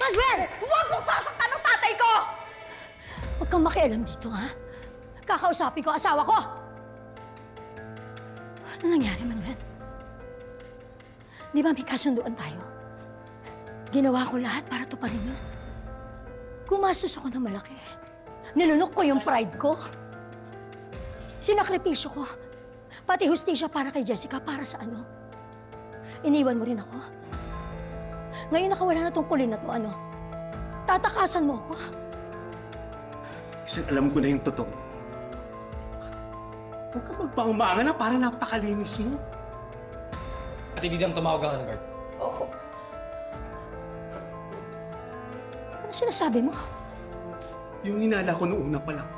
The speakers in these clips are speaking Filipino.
Manuel! Huwag mong sasaktan ng tatay ko! Huwag kang makialam dito, ha? Kakausapin ko ang asawa ko! Ano nangyari, Manuel? Di ba may kasunduan tayo? Ginawa ko lahat para tuparin yun. Gumastos ako ng malaki. Nilunok ko yung pride ko. Sinakripisyo ko. Pati hustisya para kay Jessica, para sa ano? Iniwan mo rin ako. Ngayon nakawala na tong kulin na to, ano? Tatakasan mo ako? Kasi alam ko na yung totoo. Huwag ka magpaumanga na para napakalinis mo. At hindi lang tumawag ang guard. Oo. Ano sinasabi mo? Yung hinala ko noong una pa lang.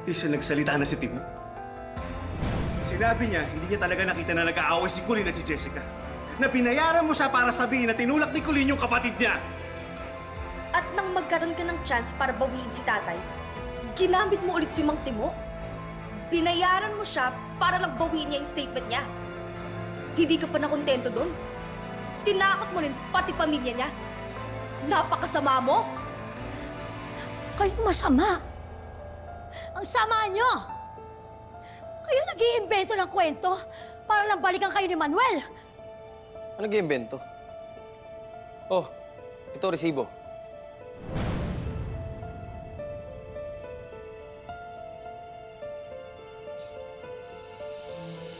Siya nagsalita na si Timo. Sinabi niya, hindi niya talaga nakita na nag-aaway si Colleen at si Jessica. Na binayaran mo siya para sabihin na tinulak ni Colleen yung kapatid niya. At nang magkaroon ka ng chance para bawiin si tatay, ginamit mo ulit si Mang Timo? Binayaran mo siya para lang bawiin niya yung statement niya. Hindi ka pa nakontento doon? Tinakot mo rin pati pamilya niya? Napakasama mo! Kayo masama. Ang sama nyo! Kayo nag-iimbento ng kwento para lang balikan kayo ni Manuel. Ano nag-iimbento? Oh, ito resibo.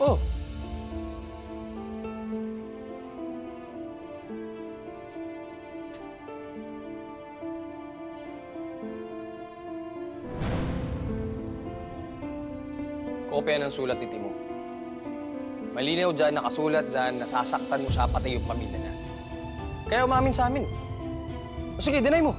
Oh. Kopya ng sulat ni Timo. Malinaw dyan, nakasulat dyan, nasasaktan mo siya pati yung pamilya niya. Kaya umamin sa amin. O sige, deny mo.